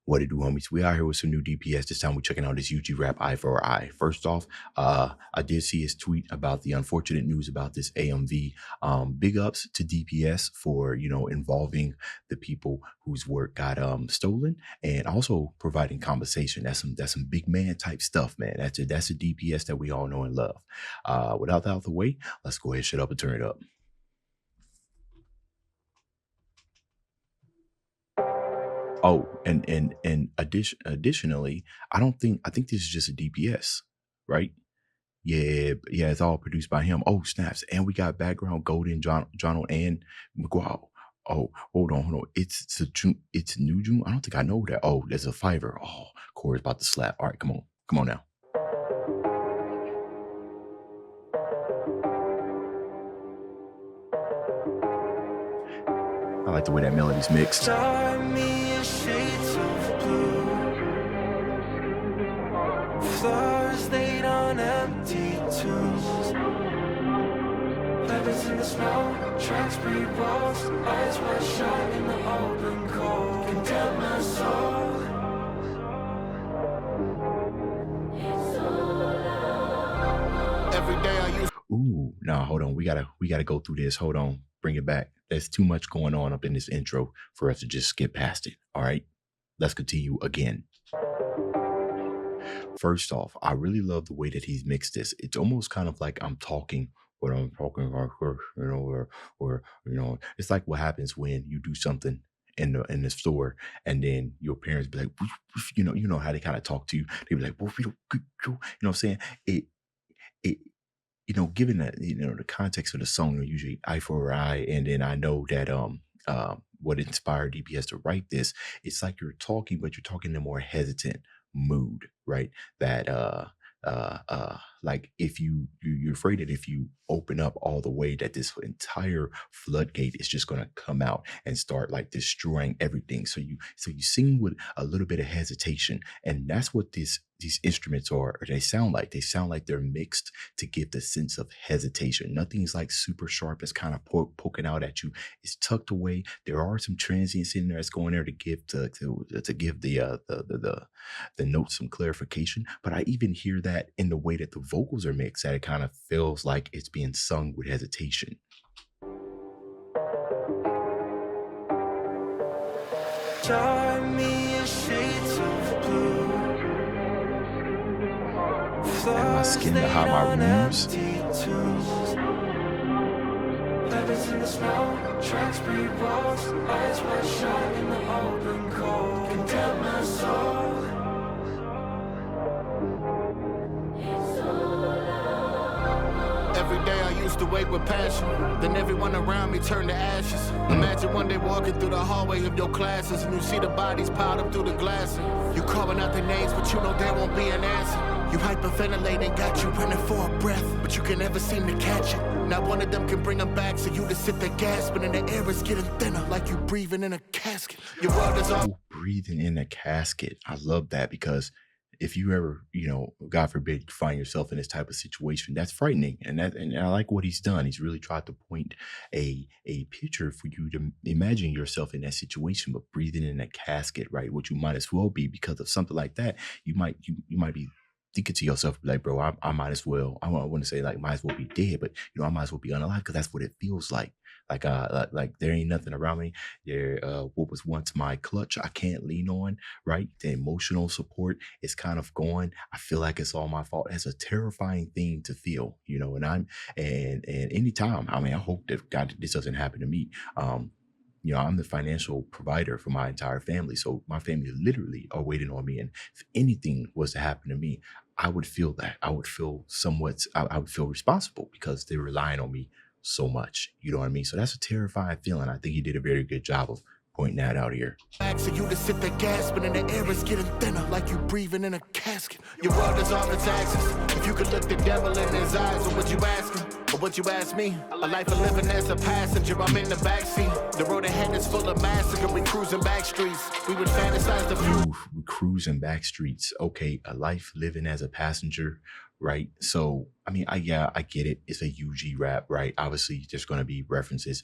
What it do, homies? We out here with some new DPS. This time we're checking out this Yuji rap eye for eye. First off, I did see his tweet about the unfortunate news about this AMV. Big ups to DPS for, involving the people whose work got stolen and also providing compensation. That's some big man type stuff, man. That's a DPS that we all know and love. Without that out the way, let's go ahead, shut up and turn it up. Oh, and additionally, I think this is just a DPS, right? Yeah, yeah, it's all produced by him. Oh, snaps. And we got background Golden, John and McGraw. Oh, hold on. It's New June. I don't think I know that. Oh, there's a Fiverr. Oh, Corey's about to slap. All right, come on now. I like the way that melody's mixed. Flowers laid on empty tombs. Letters in the snow, tracks breed walls. Eyes wide shut in the open cold. Condemn my soul. Every day I use. Ooh, nah, hold on. We gotta go through this. Hold on. Bring it back. There's too much going on up in this intro for us to just skip past it. All right. Let's continue again. First off, I really love the way that he's mixed this. It's almost kind of like I'm talking what I'm talking about, or it's like what happens when you do something in the store and then your parents be like, you know how they kind of talk to you. They be like, well, we don't, you know what I'm saying? It given that, the context of the song, usually eye for eye, and then I know that what inspired DPS to write this, it's like you're talking, but you're talking in a more hesitant mood, right? That like if you're afraid that if you open up all the way, that this entire floodgate is just gonna come out and start like destroying everything. So you sing with a little bit of hesitation, and that's what these instruments are. Or they sound like they're mixed to give the sense of hesitation. Nothing's like super sharp. It's kind of poking out at you. It's tucked away. There are some transients in there that's going there to give the notes some clarification. But I even hear that in the way that the vocals are mixed, that it kind of feels like it's being sung with hesitation. Draw me a shades of blue. And my skin to hide my rooms. Letters in the snow, tracks breed walls. Eyes wide shut in the open cold. Condemn my soul. Every day I used to wait with passion. Then everyone around me turned to ashes. Imagine one day walking through the hallway of your classes and you see the bodies piled up through the glass. You calling out their names, but you know there won't be an answer. You hyperventilating, got you running for a breath, but you can never seem to catch it. Not one of them can bring them back, so you just sit there gasping, and the air is getting thinner, like you breathing in a casket. Your world is all breathing in a casket. I love that, because if you ever, God forbid, find yourself in this type of situation, that's frightening. And I like what he's done. He's really tried to point a picture for you to imagine yourself in that situation, but breathing in a casket, right? What you might as well be, because of something like that. You might be thinking to yourself, like, bro, I might as well, I want to say like, might as well be dead, but I might as well be unalive, because that's what it feels like. Like there ain't nothing around me. There, what was once my clutch, I can't lean on, right? The emotional support is kind of gone. I feel like it's all my fault. That's a terrifying thing to feel, and anytime, I hope that God, this doesn't happen to me. I'm the financial provider for my entire family. So my family literally are waiting on me. And if anything was to happen to me, I would feel that. I would feel I would feel responsible, because they're relying on me so much. You know what I mean? So that's a terrifying feeling. I think he did a very good job of pointing that out here. So you just sit there gasping, and the air is getting thinner, like you breathing in a casket. Your world is all its axis. If you could look the devil in his eyes, what would you ask him? Or would you ask me? A life of living as a passenger, I'm in the backseat. The road ahead is full of massacre. We cruising back streets. We would fantasize the view. We cruising back streets. Okay, a life living as a passenger. right? So I mean, I get it. It's a Yuji rap, right? Obviously, there's going to be references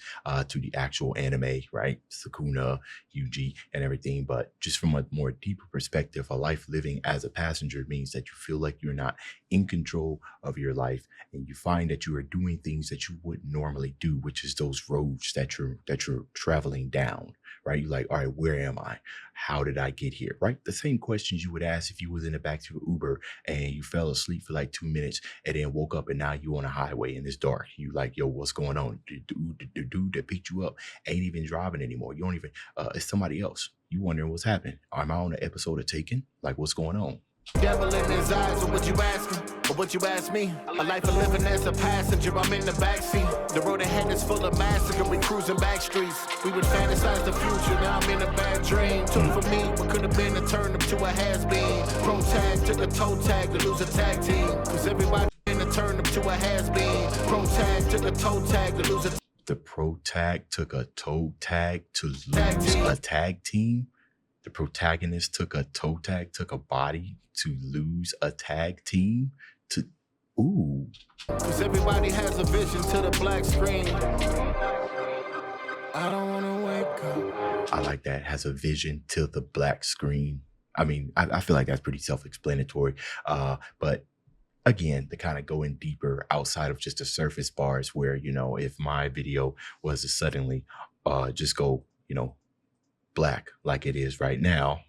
to the actual anime, right? Sukuna, Yuji, and everything. But just from a more deeper perspective, a life living as a passenger means that you feel like you're not in control of your life, and you find that you are doing things that you wouldn't normally do, which is those roads that you're traveling down, right? You're like, all right, where am I? How did I get here? Right? The same questions you would ask if you was in the back to an Uber and you fell asleep for like 2 minutes and then woke up and now you on a highway and it's dark. You like, yo, what's going on? The dude that picked you up ain't even driving anymore. You don't even, it's somebody else. You wondering what's happening. Am I on an episode of Taken? Like, what's going on? Devil in his eyes, or what you asking? Or what you ask me? A life of living as a passenger, I'm in the backseat. The road ahead is full of massacre, we cruising back streets. We would fantasize the future, now I'm in a bad dream. Took for me, what could have been a turn up to a has-been. Pro tag, took a toe tag to lose a tag team. Cause everybody in a turn up to a has-been. Pro tag, took a toe tag to lose a The pro tag took a toe tag to lose a tag team. The protagonist took a toe tag, took a body to lose a tag team. To ooh. Cause everybody has a vision to the black screen. I don't wanna wake up. I like that. Has a vision to the black screen. I mean, I feel like that's pretty self-explanatory. But again, to kind of go in deeper outside of just the surface bars, where, you know, if my video was to suddenly just go, you know, black like it is right now.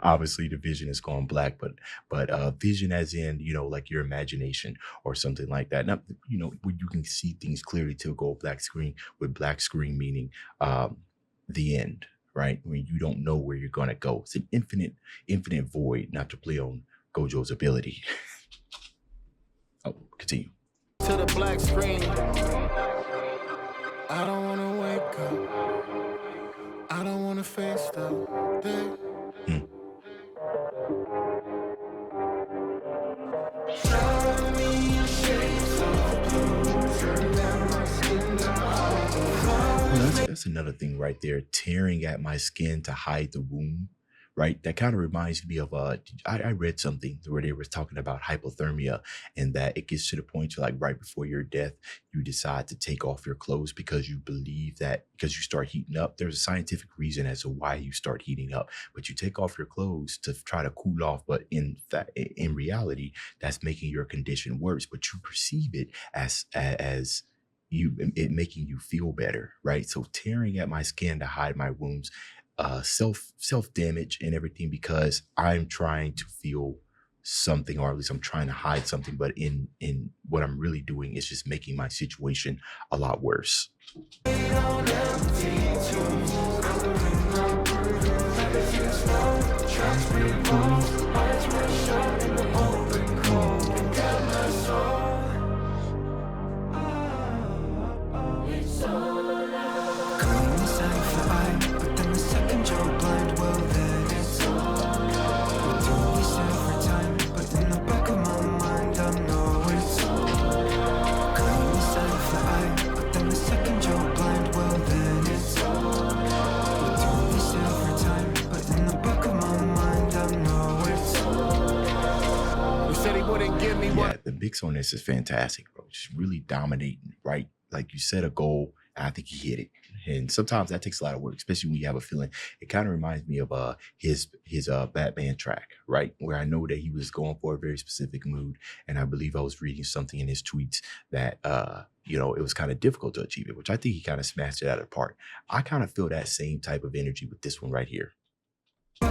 Obviously the vision is going black, but vision as in, you know, like your imagination or something like that. Not, you know, where you can see things clearly to go black screen, with black screen meaning the end, right? When you don't know where you're gonna go. It's an infinite void, not to play on Gojo's ability. Oh, continue. To the black screen. I don't wanna wake up. I don't wanna face the day. Well, that's another thing right there. Tearing at my skin to hide the wound, right? That kind of reminds me of I read something where they were talking about hypothermia, and that it gets to the point to like right before your death, you decide to take off your clothes because you believe that because you start heating up. There's a scientific reason as to why you start heating up, but you take off your clothes to try to cool off. But in fact, in reality, that's making your condition worse. But you perceive it as it making you feel better, right? So tearing at my skin to hide my wounds, self damage and everything, because I'm trying to feel something, or at least I'm trying to hide something, but in what I'm really doing is just making my situation a lot worse. Yeah, the mix on this is fantastic, bro. Just really dominating, right? Like you set a goal, and I think he hit it. And sometimes that takes a lot of work, especially when you have a feeling. It kind of reminds me of his Batman track, right? Where I know that he was going for a very specific mood. And I believe I was reading something in his tweets that you know, it was kind of difficult to achieve it, which I think he kind of smashed it out of the park. I kind of feel that same type of energy with this one right here. You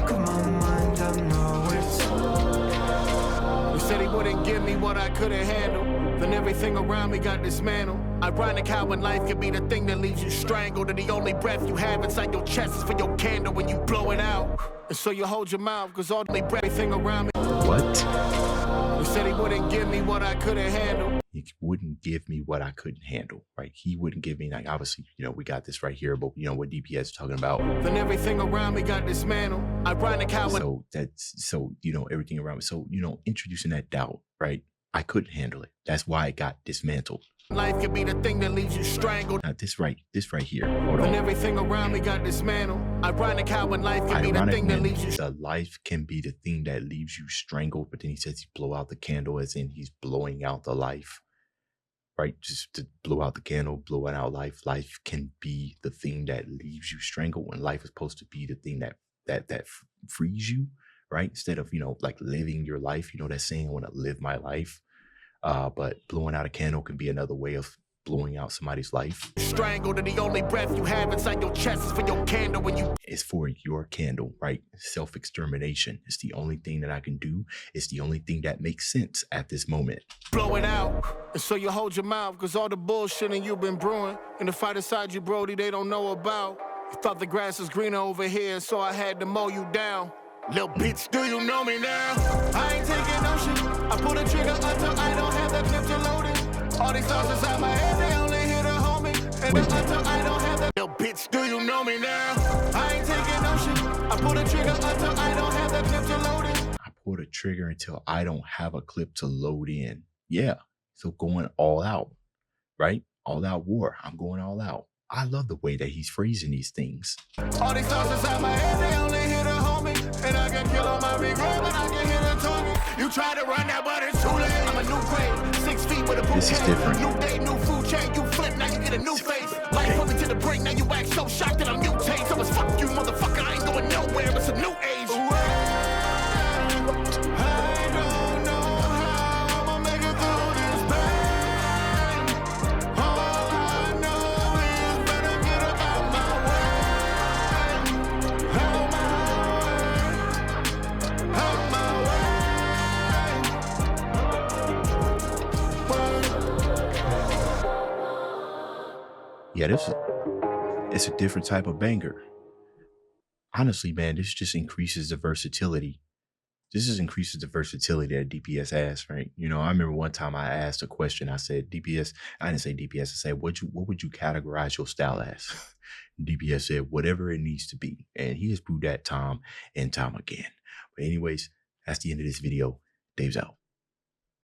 said he wouldn't give me what I couldn't handle. Then everything around me got dismantled. Ironic how when life can be the thing that leaves you strangled, and the only breath you have inside your chest is for your candle when you blow it out. And so you hold your mouth, cause all the everything around me. What? You said he wouldn't give me what I couldn't handle. He wouldn't give me what I couldn't handle, right? He wouldn't give me, like, obviously, you know, we got this right here, but you know what DPS is talking about. Then everything around me got dismantled. Ironic how so you know, everything around me. So, you know, introducing that doubt, right? I couldn't handle it. That's why it got dismantled. Life could be the thing that leaves you strangled. Now, this right here. Hold on. When everything around me got dismantled. Ironic how when life can be the Ironic, thing that man, leaves you. is a life can be the thing that leaves you strangled, but then he says he blow out the candle, as in he's blowing out the life, right? Just to blow out the candle, blowing out life. Life can be the thing that leaves you strangled, when life is supposed to be the thing that frees you, right? Instead of, like living your life, that saying, I want to live my life. But blowing out a candle can be another way of blowing out somebody's life. Strangled, and the only breath you have inside your chest is for your candle when you. It's for your candle, right? Self-extermination. It's the only thing that I can do. It's the only thing that makes sense at this moment. Blow it out. And so you hold your mouth, cause all the bullshit and you've been brewing, and the fight inside you, Brody, they don't know about. You thought the grass was greener over here, so I had to mow you down. Little bitch, do you know me now? I ain't taking no shit. I pull the trigger until I don't have the clip to load it. All these thoughts inside my head, they only here to hold me. And until I don't have the. Little bitch, do you know me now? I ain't taking no shit. I pull the trigger until I don't have the clip to load it. I pull the trigger until I don't have a clip to load in. Yeah. So going all out, right? All out war. I'm going all out. I love the way that he's phrasing these things. All these thoughts inside my head, they only here to hold me. And I can kill all my regret, but I can hear the talking. You try to run that, but it's too late. I'm a new grade, 6 feet with a boot. This is different. New day, new food chain. You flip, now you get a new face. Life put me to the brink, now you act so shocked that I'm mutate. So it's fuck you, motherfucker, I ain't going nowhere. It's a new age. Yeah, it's a different type of banger. Honestly, man, this just increases the versatility. This just increases the versatility that DPS has, right? I remember one time I asked a question. I said, DPS, I didn't say DPS, I said, what would you categorize your style as? DPS said, whatever it needs to be. And he has proved that time and time again. But anyways, that's the end of this video. Dave's out.